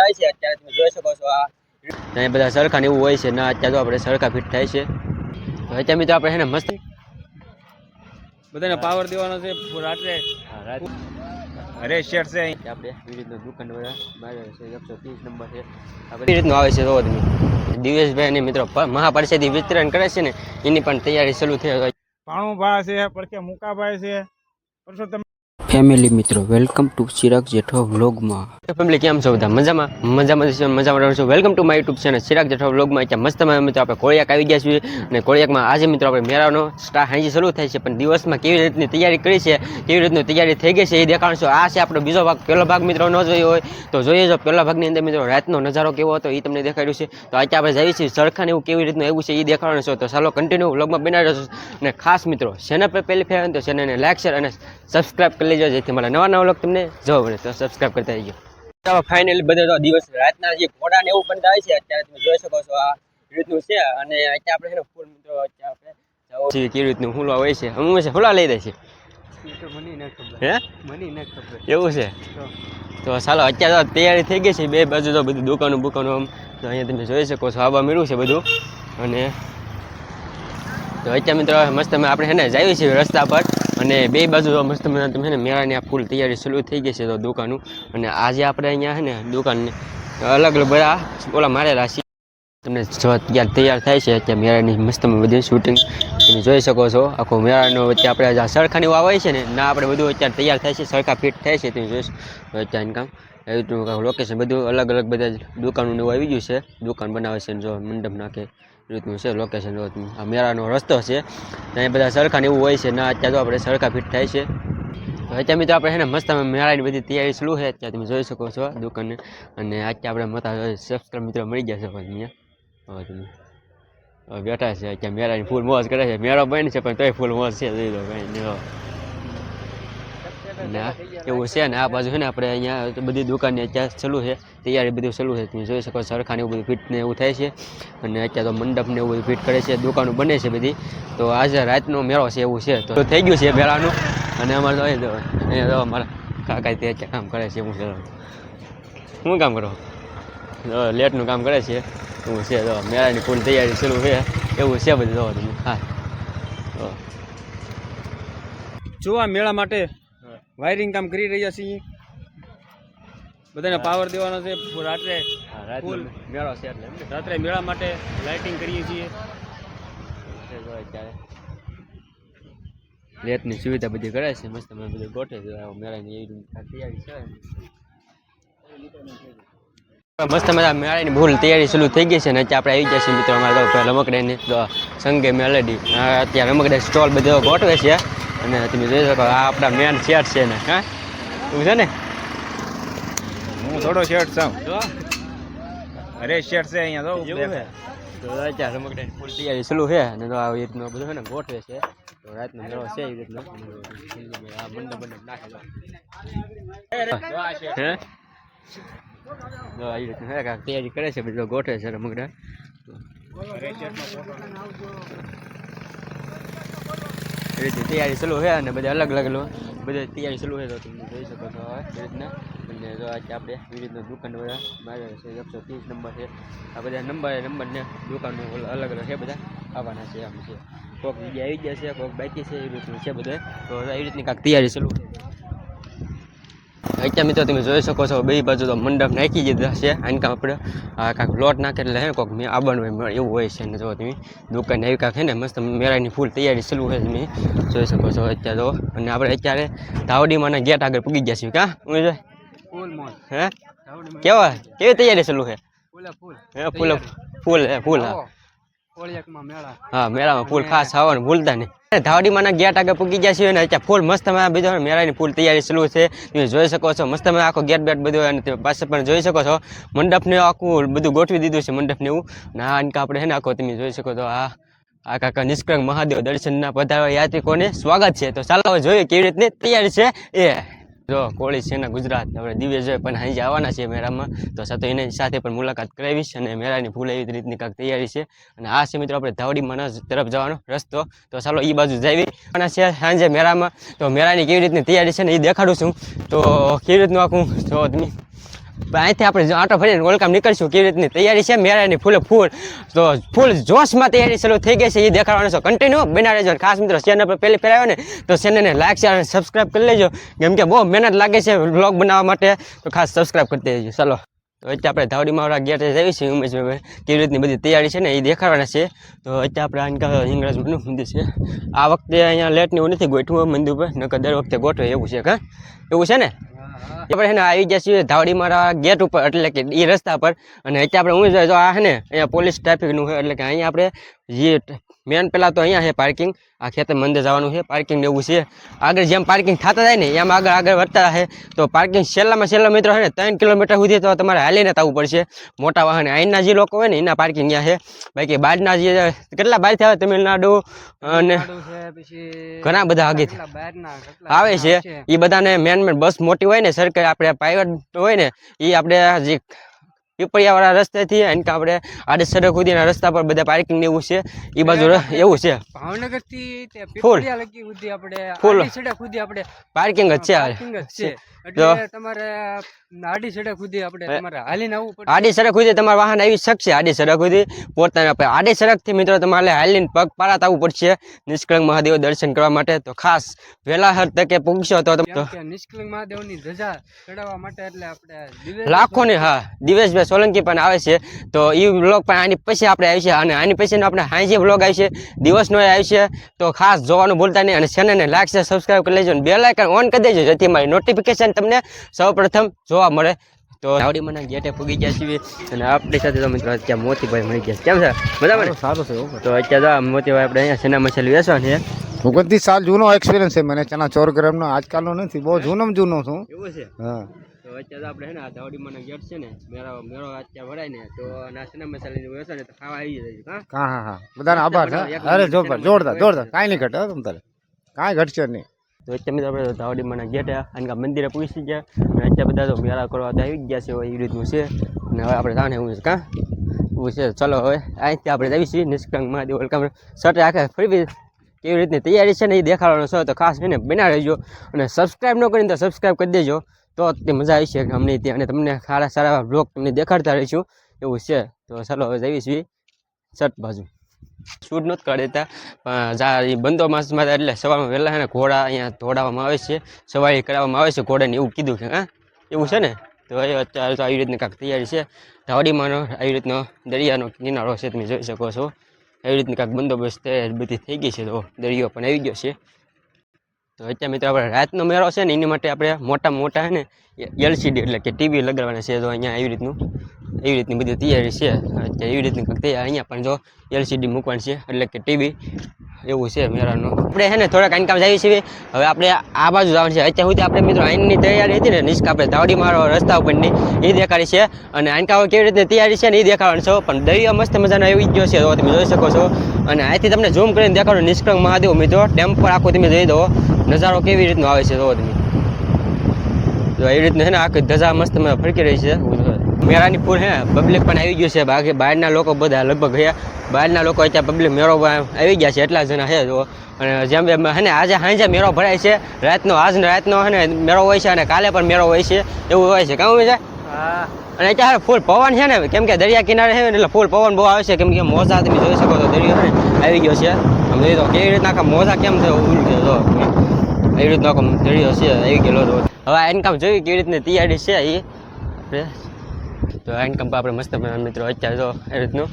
બંધાય છે અત્યારે તમે જોઈ શકો છો આ અહીંયા બધા સરખા ને એવું હોય છે ના અત્યારે તો આપણે સરખા ફિટ થાય છે તો અત્યારે મિત્રો આપણે છે ને મસ્ત બધાને પાવર દેવાનો છે રાત્રે અરે શેઠ છે આપણે વિવિધ દુકાન બધા બહાર છે 130 નંબર છે આ બધી રીતનું આવે છે જોવો તમે દિવેશભાઈ અને મિત્રો મહાપરિષદ વિતરણ કરે છે ને એની પણ તૈયારી શરૂ થઈ ગઈ ભાણુભાઈ છે પડકે મુકાભાઈ છે પરસોત્તમ ફેમિલી મિત્રો વેલકમ ટુ ચિરાગ જેઠવા વ્લોગમાં ફેમિલી કેમ છો બધા મજામાં રહો છો welcome to my YouTube channel Chirag Jethwa વ્લોગમાં ત્યાં મસ્ત મિત્રો આપણે કોળિયાક આવી ગયા છીએ અને કોળિયાકમાં આજે મિત્રો આપણે મેળાનો સ્ટાર્ટ હાંજી શરૂ થાય છે પણ દિવસમાં કેવી રીતની તૈયારી કરી છે કેવી રીતની તૈયારી થઈ ગઈ છે એ દેખાડશું આ છે આપણો બીજો ભાગ પહેલો ભાગ મિત્રો ન જોયો હોય તો જોઈએ જો પહેલા ભાગની અંદર મિત્રો રાતનો નજારો કેવો હતો એ તમને દેખાડ્યું છે તો આજે આપણે જઈએ છીએ સરખાને એવું કેવી રીતનું આવ્યું છે એ દેખાડવાનું છે તો ચાલો કન્ટિન્યુ વ્લોગમાં બનાવી રહેશું અને ખાસ મિત્રો ચેનલ પર પહેલી ફેર તો ચેનલને લાઈક શેર અને સબસ્ક્રાઈબ કરી લેજો જેથી મારા નવા વ્લોગ તમને જોવા મળે તો સબસ્ક્રાઈબ કરતા રહીજો તો ફાઇનલી બધા દિવસ રાતના જે ઘોડા ને એવું પણ થાય છે અત્યારે તમે જોઈ શકો છો આ રીતનું છે અને અત્યારે આપણે ફૂલ મિત્રો અત્યારે આપણે કેવી રીતનું ફૂલવા હોય છે અમુક છે ફૂલા લઈ દે છે હે એવું છે તો ચાલો અત્યારે તો તૈયારી થઈ ગઈ છે બે બાજુ તો બધી દુકાનો આમ તો અહીંયા તમે જોઈ શકો છો આવા મળ્યું છે બધું અને તો અત્યારે મિત્રો મસ્ત આપણે છે ને જઈએ છીએ રસ્તા પર અને બે બાજુ મસ્ત તમે છે ને મેળાની આ ફૂલ તૈયારી શરૂ થઈ ગઈ છે તો દુકાનું અને આજે આપણે અહીંયા છે ને દુકાનને અલગ અલગ બધા ઓલા મારેલા છીએ તમને જો તૈયાર થાય છે અત્યારે મેળાની મસ્ત બધી શૂટિંગ તમે જોઈ શકો છો આખો મેળાનો વચ્ચે આપણે સરખાની આવે છે ને ના આપણે બધું અત્યારે તૈયાર થાય છે સરખા ફિટ થાય છે તમે જોઈશ અત્યારે કામ એવું લોકેશન બધું અલગ અલગ બધા દુકાનોને એવું આવી ગયું છે દુકાન બનાવે છે જો મંડપ નાખે રીતનું છે લોકેશન આ મેળાનો રસ્તો છે ત્યાં બધા સરખા ને એવું હોય છે ના અત્યારે તો આપણે સરખા ફિટ થાય છે તો અત્યારે મિત્રો આપણે છે ને મસ્ત મેળાની બધી તૈયારી શરૂ છે અત્યારે તમે જોઈ શકો છો દુકાનને અને અત્યારે આપણે મતા સબસ્ક્રાઈબ મિત્રો મળી ગયા છે અહીંયા તમે બેઠા છે અત્યારે મેળાની ફૂલ મોજ કરે છે મેળો બની છે પણ તોય ફૂલ મોજ છે જોઈ લો ભાઈ એવું છે ને આ બાજુ છે ને આપણે અહીંયા બધી દુકાનની અત્યારે ચાલુ છે તૈયારી બધું ચાલુ છે તમે જોઈ શકો સરખાને એવું બધું ફિટ ને એવું થાય છે અને અત્યારે તો મંડપને એવું બધું ફિટ કરે છે દુકાનો બને છે બધી તો આજે રાતનો મેળો છે એવું છે તો થઈ ગયું છે મેળાનું અને અમારે તો અહીંયા તો અમારા કાકા તે અત્યારે કામ કરે છે શું કામ કરો લેટનું કામ કરે છે એવું છે તો મેળાની ફૂલ તૈયારી ચાલુ છે એવું છે બધું જોવો તમે હા જોવા મેળા માટે વાયરિંગ કામ કરી રહ્યા છીએ બધાને પાવર દેવાનો છે રાત્રે ફૂલ મેળો છે એટલે રાત્રે મેળા માટે લાઇટિંગ કરીએ છીએ અત્યારે લેટની સુવિધા બધી કરે છે મસ્ત બધું ગોઠવે છે મેળાની એવી તૈયારી છે મસ્ત મજા મેળાની ભૂલ તૈયારી શરૂ થઈ ગઈ છે ને અત્યારે આપણે આવી ગયા છીએ મિત્રો અમારે તો રમકડાની સંગે મેલેડી અત્યારે રમકડા સ્ટોલ બધો ગોઠવે છે અને તમે જોઈ શકો આ આપણા મેન શેઠ છે ને હા એવું છે ને હું થોડો શેઠ છું અરે શેઠ છે અહીંયા તો અત્યારે રમકડાની ફૂલ તૈયારી શરૂ છે અને તો આવી રીતનું બધું છે ને ગોઠવે છે તો રાતનો મેળો છે એવી રીતનો આ મંડપ નાખેલો હે આવી રીતનું તૈયારી કરે છે બધું ગોઠવે છે રમકડા રીતે તૈયારી ચાલુ છે અને બધા અલગ અલગ બધી તૈયારી ચાલુ છે તો તમે જોઈ શકો છો એ રીતના અને જો આજે આપણે એવી રીતના દુકાન બધા મારે છે 130 નંબર છે આ બધા નંબરને દુકાનો અલગ અલગ છે બધા આવવાના છે આમ છે કોઈક જગ્યાએ આવી ગયા છે કોઈક બાકી છે એ રીતનું છે બધે તો એ રીતની કાંઈક તૈયારી ચાલુ અત્યારે મિત્રો તમે જોઈ શકો છો બે બાજુ તો મંડપ નાખી દીધા છે આને કામ આપણે કાંઈક લોટ નાખે એટલે હે કોઈક મેં આવવાનું એવું હોય છે ને જો તમે દુકાન આવી કાંઈક છે ને મસ્ત મેળાની ફૂલ તૈયારી ચાલુ છે તમે જોઈ શકો છો અત્યારે તો અને આપણે અત્યારે ધાવડીમાંના ગેટ આગળ પૂગી ગયા છીએ કાં હું જોઈ હે કેવી તૈયારી ચાલુ છે હે ફૂલ હા મેળામાં ફૂલ ખાસ આવવાનું ભૂલતા નહીં ધાવડીમાંના ગેટ આગળ પૂગી ગયા છીએ અને અત્યારે ફૂલ મસ્ત બીજો મેળાની ફૂલ તૈયારી ચાલુ છે તમે જોઈ શકો છો મસ્ત આખો ગેટ બેટ બધું અને પાસે પણ જોઈ શકો છો મંડપને આખું બધું ગોઠવી દીધું છે મંડપને એવું ને આ આપણે છે ને આખો તમે જોઈ શકો છો આ કાકા નિષ્કળંક મહાદેવ દર્શનના પધારવા યાત્રિકોને સ્વાગત છે તો ચાલો હવે જોઈએ કેવી રીતની તૈયારી છે એ જો કોળી છે ને ગુજરાત આપણે દિવ્ય જોઈ પણ અહીં આવવાના છે મેળામાં તો સાથે એની સાથે પણ મુલાકાત કરાવીશ અને મેળાની ફૂલ એવી રીતની કાંઈક તૈયારી છે અને આ છે મિત્રો આપણે ધાવડીમાં તરફ જવાનો રસ્તો તો ચાલો એ બાજુ જઈએ અને છે સાંજે મેળામાં તો મેળાની કેવી રીતની તૈયારી છે ને એ દેખાડું છું તો કેવી રીતનું આખું જો તમે અહીંથી આપણે આટો ફરીને ઓલકામ નીકળશું કેવી રીતની તૈયારી છે મેળાની ફૂલે ફૂલ તો ફૂલ જોશમાં તૈયારી શરૂ થઈ ગઈ છે એ દેખાડવાનો છે કન્ટિન્યુ બના રહેજો ખાસ મિત્રો ચેનલ પર પહેલી ફેર આવ્યો ને તો ચેનલને લાઈક શેર અને સબસ્ક્રાઈબ કરી લેજો કેમ કે બહુ મહેનત લાગે છે વ્લોગ બનાવવા માટે તો ખાસ સબસ્ક્રાઈબ કરી દેજો ચાલો તો અત્યારે આપણે ધાવડીમાં ગેટ જઈએ છીએ ઉમેશભાઈ કેવી રીતની બધી તૈયારી છે ને એ દેખાડવાના છે તો અત્યારે આપણે હિંગળાજનું મંદિર છે આ વખતે અહીંયા લેટની એવું નથી ગોઠવું મંદિર ઉપર નકર દર વખતે ગોઠવે એવું છે હા એવું છે ને આપણે છે ને આવી ગયા છીએ ધાવડી મારા ગેટ ઉપર એટલે કે એ રસ્તા પર અને અત્યારે આપણે હું તો આ છે ને અહીંયા પોલીસ ટ્રાફિકનું છે એટલે કે અહીંયા આપણે જે મેન પહેલાં તો અહીંયા છે પાર્કિંગ આ ખેતર મંદિર જવાનું છે પાર્કિંગ એવું છે આગળ જેમ પાર્કિંગ થતા જાય ને એમ આગળ વધતા છે તો પાર્કિંગ છેલ્લામાં છેલ્લો મિત્રો છે ને 3 કિલોમીટર સુધી તો તમારે હાલીને આવવું પડશે મોટા વાહન અહીંના જે લોકો હોય ને એના પાર્કિંગ ત્યાં છે બાકી બહારના જે કેટલા બહારથી આવે તમિલનાડુ અને ઘણા બધા આગેથી આવે છે એ બધાને મેન બસ મોટી હોય ને સરકારી આપણે પ્રાઇવેટ હોય ને એ આપણે જે પીપળિયાવાળા રસ્તેથી અને કે આપણે આડે સડક સુધીના રસ્તા પર બધા પાર્કિંગ એવું છે એ બાજુ એવું છે ભાવનગર થી પીપળિયા લગી સુધી આપણે આડી સડક સુધી આપણે પાર્કિંગ જ છે એટલે તમારે આડી સડક સુધી આપણે તમારે હાલીને આવવું પડે આડી સડક સુધી તમારું વાહન આવી શકશે આડી સડક સુધી પોતાના આડી સડક થી મિત્રો તમારે હાલીને પગ પાળા આવવું પડશે નિષ્કળંક મહાદેવ દર્શન કરવા માટે તો ખાસ વહેલા તકે પૂછશો તો નિષ્કળંક મહાદેવ ની ધજા ચડાવવા માટે એટલે આપણે લાખો ને હા દિવેશભાઈ સોલંકી પણ આવે છે તો એ વ્લોગ પણ આની પછી આપણે આવી છે અને આની પછીનો આપણે હાંજે વ્લોગ આવી છે દિવસનો આવી છે તો ખાસ જોવાનું ભૂલતા નહીં અને ચેનલને લાઈક છે સબસ્ક્રાઈબ કરી લેજો અને બેલ આઇકન ઓન કરી દેજો જેથી મારી નોટિફિકેશન તમને સૌપ્રથમ જોવા મળે તો ધાવડી મને ગેટે પૂગી ગયા છીએ અને આપણી સાથે તો મિત્રો અત્યારે મોતીભાઈ મળી ગયા કેમ છે બરાબર સારું છે તો અત્યારે મોતીભાઈ આપણે અહીંયા ચના મસાલી વેચવાની છે ઓગણત્રીસ સાલ જૂનો એક્સપિરિયન્સ છે મને ચના 4 ગ્રામનો આજકાલનો નથી બહુ જૂનો છું એવું છે હા તો અત્યારે આપણે છે ને આ ધાવડીમાંનો ગેટ છે ને મેળો અત્યારે ભરાય ને તો નાસ્તા મસાલાની વેચો ને તો ખાવા આવી જાય હા હા બધાને આભાર છે અરે જોરદાર કાંઈ નહીં ઘટે તમ તારે કાંઈ ઘટશે નહીં તો અત્યારે મિત્રો આપણે ધાવડીમાંના ગેટે અને મંદિરે પૂછી ગયા અને અત્યારે બધા તો મેળા કરવા તો આવી ગયા છે એ રીતનું છે અને હવે આપણે જાણે એવું છે કાં એવું છે ચલો હવે અહીંથી આપણે જઈએ છીએ નિષ્કળંક મહાદેવ વેલકમ સટે આખે ફરી કેવી રીતની તૈયારી છે ને એ દેખાડવાનો છે તો ખાસ એને બના રહેજો અને સબસ્ક્રાઈબ ન કરીને તો સબસ્ક્રાઈબ કરી દેજો તો તે મજા આવી છે અમને ત્યાં અને તમને સારા બ્લોગ તમને દેખાડતા રહીશું એવું છે તો ચાલો હવે જઈએ છીએ સટ બાજુ શૂટ નથી કરી દેતા પણ જા એ બંદોબસ્તમાં એટલે સવારમાં વહેલા છે ને ઘોડા અહીંયા દોડાવવામાં આવે છે સવારી કરાવવામાં આવે છે ઘોડાને એવું કીધું કે હા એવું છે ને તો એ અત્યારે તો આવી રીતની કાંઈક તૈયારી છે ધાવડીમાંનો આવી રીતનો દરિયાનો કિનારો છે તમે જોઈ શકો છો એવી રીતની કાંઈક બંદોબસ્ત બધી થઈ ગઈ છે તો દરિયો પણ આવી ગયો છે તો અત્યારે મિત્રો આપણે રાતનો મેળો છે ને એની માટે આપણે મોટા છે ને LCD એટલે કે ટીવી લગાડવાના છે તો અહીંયા એવી રીતની બધી તૈયારી છે અત્યારે એવી રીતની કંઈક તૈયારી અહીંયા પણ જો LCD મૂકવાની છે એટલે કે ટીવી એવું છે મેળાનું આપણે છે ને થોડાક આનકામ જઈએ છીએ હવે આપણે આ બાજુ જવાનું છે અત્યાર સુધી આપણે મિત્રો આઈનની તૈયારી હતી ને નિષ્કા આપણે ધાવડી મારો રસ્તા ઉપરની એ દેખાડી છે અને આનકાઓ કેવી રીતે તૈયારી છે ને એ દેખાડવાનું છે પણ દરિયો મસ્ત મજાનો એવી ગયો છે તો તમે જોઈ શકો છો અને અહીંથી તમને ઝૂમ કરીને દેખાડો નિષ્કળંક મહાદેવ મિત્રો ટેમ્પર આખો તમે જોઈ દો નજારો કેવી રીતનો આવે છે તો તમે તો એવી રીતનું છે ને આખી ધજા મસ્ત ફરકી રહી છે મેળાની ફૂલ હે પબ્લિક પણ આવી ગયું છે બાકી બહારના લોકો બધા લગભગ ગયા બહારના લોકો અત્યારે પબ્લિક મેળો આવી ગયા છે એટલા જણા છે તો અને જેમ હે ને આજે સાંજે મેળો ભરાય છે રાતનો હે ને મેળો હોય છે અને કાલે પણ મેળો હોય છે એવું હોય છે કાં હોય છે અને અત્યારે ફૂલ પવન છે ને કેમ કે દરિયા કિનારે છે ને એટલે ફૂલ પવન બહુ આવે છે કેમ કે મોજા તમે જોઈ શકો તો દરિયો છે ને આવી ગયો છે આમ જોઈ તો કેવી રીતના આખા મોજા કેમ છે ઉલટી તો એવી રીતનો આખો દરિયો છે આવી ગયેલો તો હવે ઇન્કમ જોઈ કેવી રીતની તૈયારી છે એ તો ઇન્કમ આપણે મસ્ત મિત્રો અત્યારે જો એ રીતનું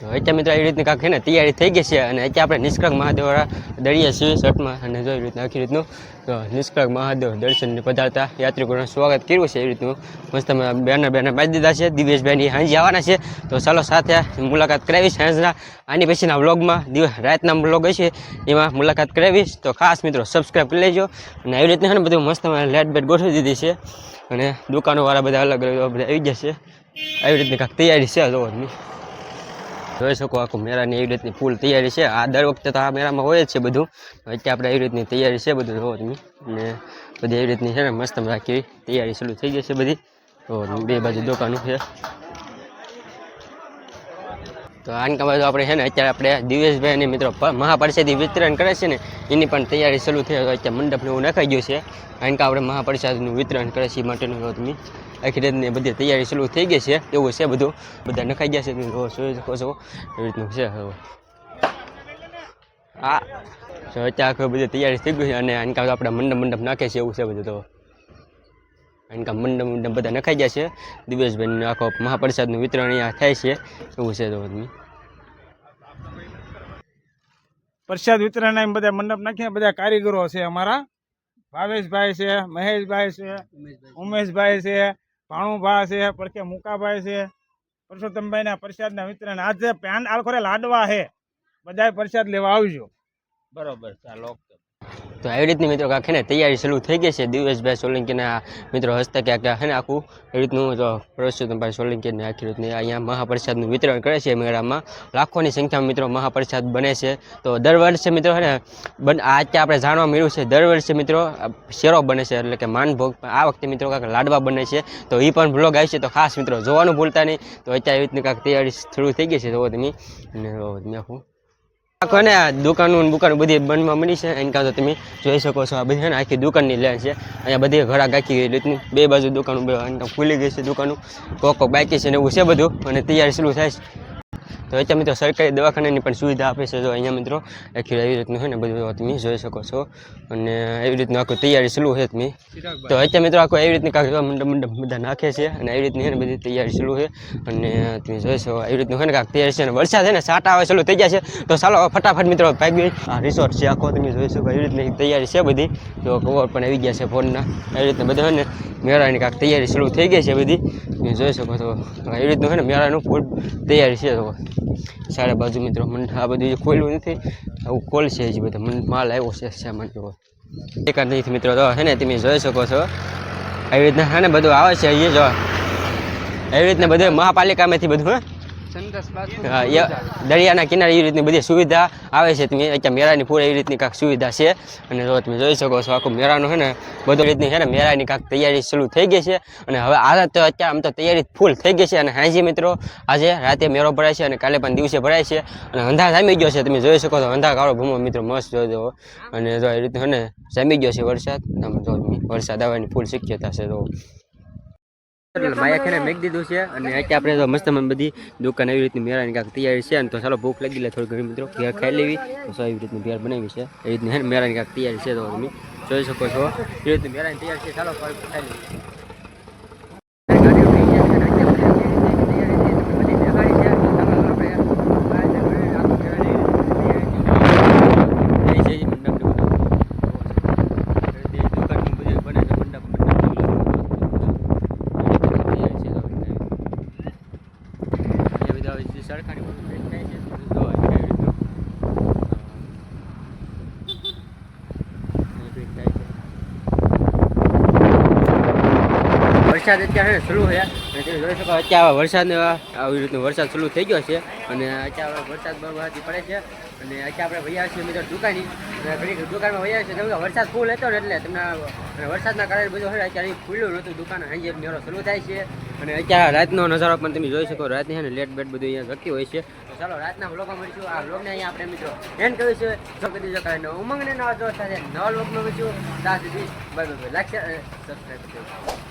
તો અત્યારે મિત્રો એવી રીતની કાંઈક છે ને તૈયારી થઈ ગઈ છે અને અત્યારે આપણે નિષ્કળંક મહાદેવવાળા દરિયા છીએ શર્ટમાં અને જો એવી રીતના આખી રીતનું તો નિષ્કળંક મહાદેવ દર્શનને પધારતા યાત્રિકોનું સ્વાગત કર્યું છે એવી રીતનું મસ્ત બેનર બાંધી દીધા છે દિવેશભાઈની હાંજી આવવાના છે તો ચાલો સાથે મુલાકાત કરાવીશ સાંજના આની પછીના વ્લોગમાં રાતના વ્લોગ હશે એમાં મુલાકાત કરાવીશ તો ખાસ મિત્રો સબસ્ક્રાઈબ કરી લેજો અને એવી રીતના છે ને બધું મસ્ત લાઇટ બેટ ગોઠવી દીધી છે અને દુકાનોવાળા બધા અલગ અલગ બધા આવી જશે આવી રીતની કાંઈક તૈયારી છે જોવો તમે જોઈ શકો આખું મેળાની એવી રીતની ફૂલ તૈયારી છે આ દર વખતે તો આ મેળામાં હોય જ છે બધું અત્યારે આપણે એવી રીતની તૈયારી છે બધું જોવો તમે અને બધી એવી રીતની છે ને મસ્ત રાખી તૈયારી શરૂ થઈ જશે બધી તો બે બાજુ દુકાનો છે તો તો આનકા બાજુ આપણે છે ને અત્યારે આપણે દિવેશભાઈ અને મિત્રો મહાપરિષદ વિતરણ કરે છે ને એની પણ તૈયારી શરૂ થઈ અત્યારે મંડપને એવું નખાઈ ગયું છે આનકા આપણે મહાપરિષદનું વિતરણ કરે છે એ માટેનું તમે આખી રીતની બધી તૈયારી શરૂ થઈ ગઈ છે એવું છે બધું બધા નખાઈ ગયા છે તમે જોઈ શકો છો એવી રીતનું છે હા તો અત્યારે આખી બધી તૈયારી થઈ ગઈ છે અને આનકા આપણે મંડપ નાખે છે એવું છે બધું તો આનકા મંડપ બધા નખાઈ ગયા છે દિવેશભાઈ આખો મહાપરિષદનું વિતરણ અહીંયા થાય છે એવું છે તો તમે પ્રસાદ વિતરણ બધા મંડપ નાખીને બધા કારીગરો છે અમારા ભાવેશભાઈ છે મહેશભાઈ છે ઉમેશભાઈ છે ભાણુભા છે પડખે મુકાભાઈ છે પરસોત્તમભાઈના પ્રસાદના વિતરણ આજે પેન આલખોરે લાડવા છે બધા પ્રસાદ લેવા આવજો બરોબર ચાલો તો આવી રીતની મિત્રો કાંક ને તૈયારી શરૂ થઈ ગઈ છે દિવેશભાઈ સોલંકીના મિત્રો હસ્તકે હે ને આખું એવી રીતનું તો પરસોત્તમભાઈ સોલંકીને આખી રીતની અહીંયા મહાપ્રસાદનું વિતરણ કરે છે મેળામાં લાખોની સંખ્યામાં મિત્રો મહાપ્રસાદ બને છે તો દર વર્ષે મિત્રો હે ને આ અત્યારે આપણે જાણવા મળ્યું છે દર વર્ષે મિત્રો શેરો બને છે એટલે કે માનભોગ આ વખતે મિત્રો કાંઈક લાડવા બને છે તો એ પણ બ્લોગ આવી છે તો ખાસ મિત્રો જોવાનું ભૂલતા નહીં તો અત્યારે એવી રીતની કાંઈક તૈયારી શરૂ થઈ ગઈ છે તો તમે અને આખું આખો ને દુકાનો બધી બનવા મળી છે એના કારણે તમે જોઈ શકો છો આ બધી છે ને આખી દુકાનની લેન છે અહીંયા બધી ઘરાક આખી રીતની બે બાજુ દુકાનો ખુલી ગઈ છે દુકાનો કોક બાકી છે ને એવું છે બધું અને તૈયારી શરૂ થાય છે તો અત્યારે મિત્રો સરકારી દવાખાનાની પણ સુવિધા આપે છે તો અહીંયા મિત્રો આખી એવી રીતનું છે ને બધું તમે જોઈ શકો છો અને એવી રીતનું આખું તૈયારી શરૂ છે તમે તો અત્યારે મિત્રો આખું એવી રીતની કાંક મંડપ બધા નાખે છે અને એવી રીતની છે ને બધી તૈયારી શરૂ છે અને તમે જોઈ શકો એવી રીતનું છે ને કાંક તૈયારી છે અને વરસાદ છે ને સાટા આવે ચાલુ થઈ ગયા છે તો ચાલો ફટાફટ મિત્રો ભાગી આ રિસોર્ટ છે આખો તમે જોઈ શકો એવી રીતની તૈયારી છે બધી તો કવર પણ આવી ગયા છે ફોનના એવી રીતના બધા છે ને મેળાની કાંક તૈયારી શરૂ થઈ ગઈ છે બધી તમે જોઈ શકો છો એવી રીતનું છે ને મેળાનું ફૂલ તૈયારી છે તો સારા બાજુ મિત્રો આ બધું ખોલ્યું નથી આવું ખોલ છે હજી બધા માલ આવ્યો છે સામાન જો એકાદ નથી મિત્રો તો છે ને તમે જોઈ શકો છો એવી રીતના છે ને બધું આવે છે અહીંયા જો એવી રીતના બધું મહાપાલિકામાંથી બધું દરિયાના કિનારે એવી રીતની બધી સુવિધા આવે છે તમે અત્યારે મેળાની પૂરી એવી રીતની કાંઈક સુવિધા છે અને જો તમે જોઈ શકો છો આખું મેળાનું છે ને બધું રીતની છે ને મેળાની કાંઈક તૈયારી શરૂ થઈ ગઈ છે અને હવે આ તો અત્યારે આમ તો તૈયારી ફૂલ થઈ ગઈ છે અને હાજી મિત્રો આજે રાતે મેળો ભરાય છે અને કાલે પણ દિવસે ભરાય છે અને અંધાર જામી ગયો છે તમે જોઈ શકો છો અંધાર કાળો ભૂમો મિત્રો મસ્ત જોજો અને જો એ રીતનું છે ને જામી ગયો છે વરસાદ જો વરસાદ આવવાની ફૂલ શક્યતા છે તો માયા ખેને મેક દીધું છે અને અત્યારે આપણે તો મસ્ત બધી દુકાન એવી રીતની મેળાની કાંઈક તૈયારી છે અને તો ચાલો ભૂખ લાગી લે થોડી ઘણી મિત્રો ભેળ ખાઈ લેવી તો એવી રીતની ભેળ બનાવી છે એવી રીતની હે મેળાની કાંઈક તૈયારી છે તો તમે જોઈ શકો છો એવી રીતની મેળાની તૈયારી છે ચાલો ખાઈ લેવી વરસાદ અત્યારે શરૂ છે અને તમે જોઈ શકો અત્યારે વરસાદ આવી રીતનો વરસાદ શરૂ થઈ ગયો છે અને અત્યારે વરસાદ બરબાદી પડે છે અને અત્યારે આપણે વૈયા છીએ મિત્રો દુકાની ઘણી દુકાનમાં વૈયા છીએ કેમ કે વરસાદ ફૂલ હતો ને એટલે તમને વરસાદના કારણે બધું હોય અત્યારે ખુલ્લું નહોતું દુકાન સાંજે મેળો શરૂ થાય છે અને અત્યારે રાતનો નજારો પણ તમે જોઈ શકો રાતની છે ને લેટ બેટ બધું અહીંયા લખી હોય છે તો ચાલો રાતના વ્લોગમાં મળીશું આ વ્લોગને અહીંયા આપણે મિત્રો એન્ડ કર્યું છે જો કરી દીધો કારણ ઉમંગને નવા જો સાથે નવા વ્લોગમાં મળીશું ત્યાં સુધી બાય બાય લાઈક શેર અને સબસ્ક્રાઈબ કરજો